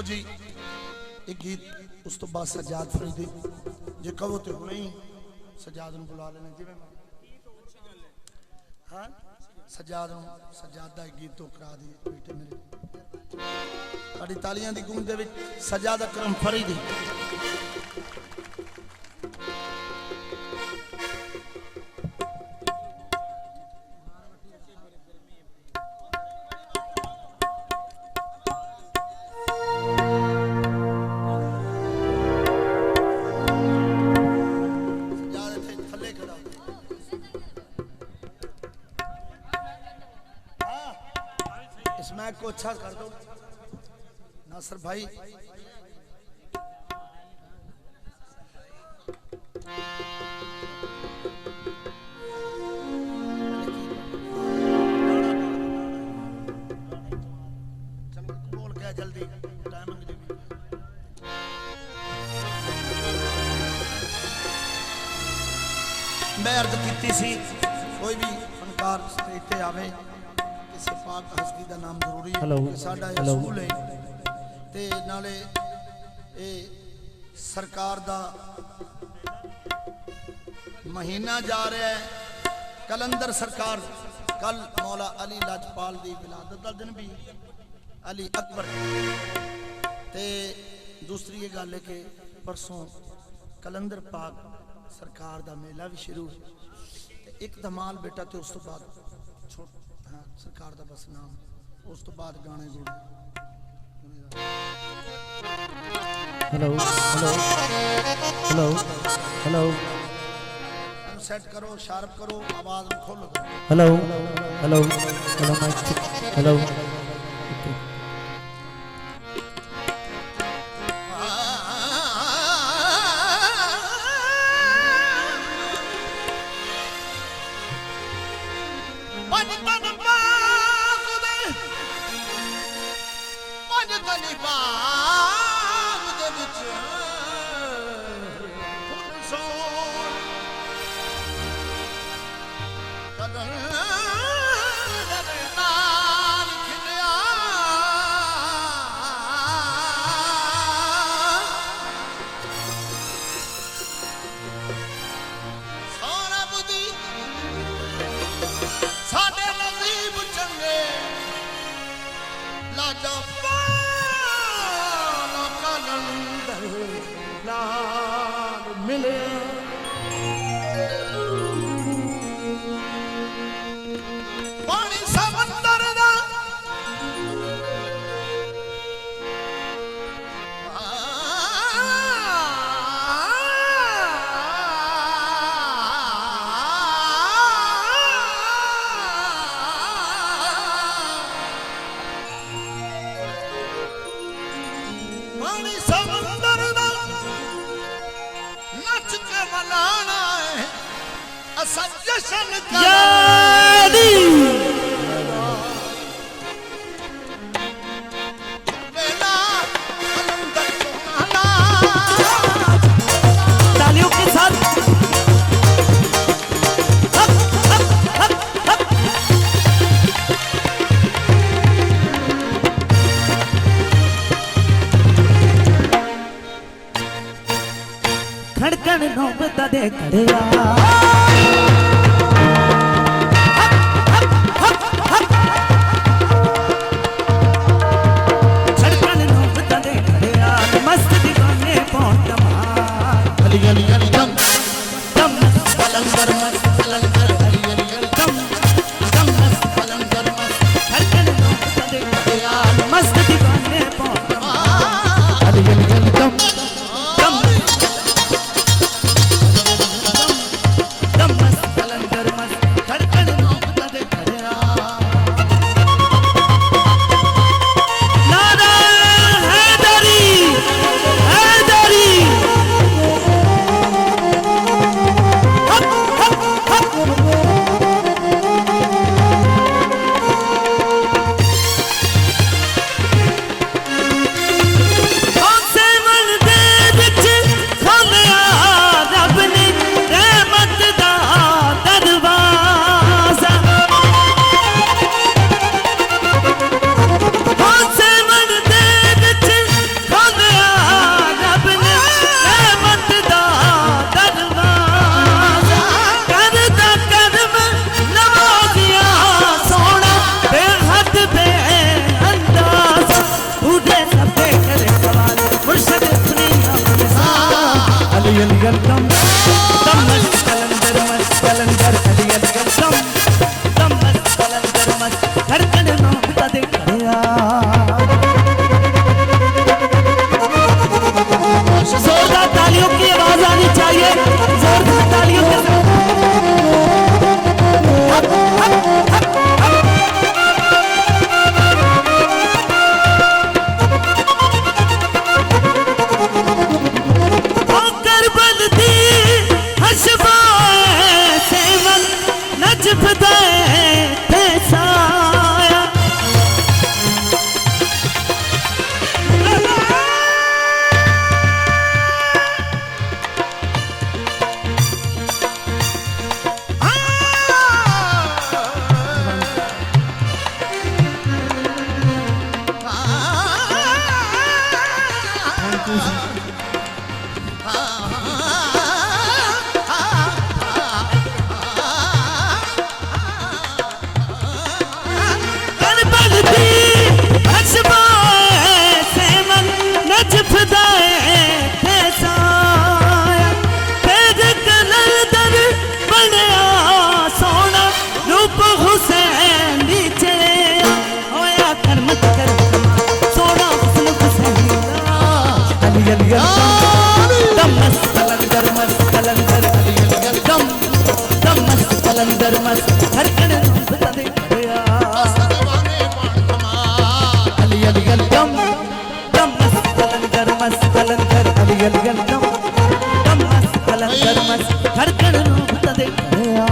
जी एक गीत उस तो बाद सजाद फरीदी जे कहो तो नहीं सजाद ਨੂੰ बुला लेना जिवें हाँ सजाद दा गीत तो करा दी बेटे मेरे ताड़ी तालियां दी गूंज दे विच सजाद अकरम फरीदी को अच्छा कर दो नासर भाई चलो बोल क्या जल्दी टाइमिंग मैं अर्ज की सी कोई भी फनकार स्टेज पे आवे पाक हस्ती का नाम जरूरी है साडा स्कूल है ते नाले ए सरकार दा महीना जा रहा है कलंदर सरकार कल मौला अली लाजपाल दी विलादत दा दिन भी अली अकबर ते दूसरी ये गल है कि परसों कलंदर पाक सरकार दा मेला भी शुरू एक धमाल बेटा ते उस तो बाद छोट हाँ, सरकार दा बस नाम उस तो बाद गाने गुण hello hello hello hello set करो शार्प करो आवाज में खोलो hello hello hello mic hello खड़कन नौबत दे खड़िया खड़कन नौबत दे खड़िया मस्त दीवाने पहुंच अली अली अली दम दम कलंदर मस्त कलंदर अली अली अली दम दम मस्त कलंदर मस्त खड़कन नौबत दे खड़िया मस्त दीवाने पहुंच अली अली अली दम सबसे करे सवाल मुर्शद अपनी आंखों से अली अली दम दम मस्त कलंदर अली अली दम मस्त कलंदर मस्त धड़कन नौबता दे खड़िया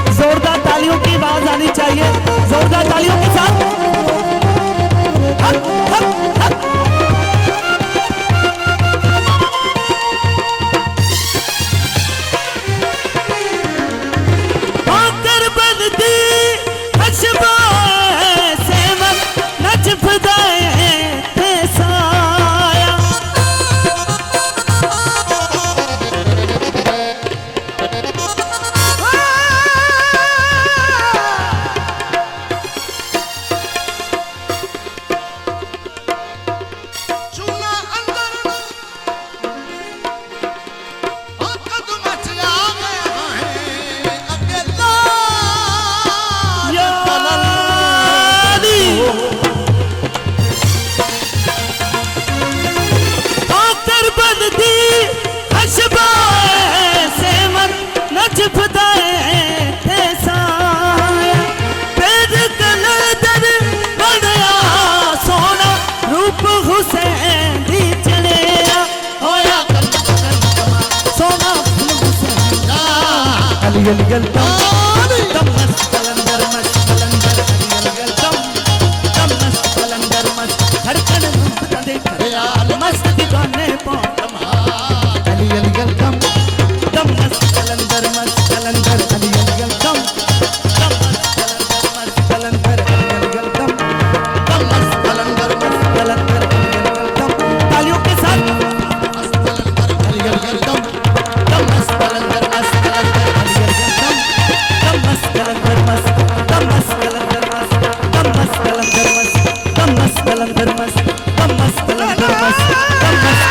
जोरदार तालियों की आवाज आनी चाहिए जोरदार तालियों के साथ मस्त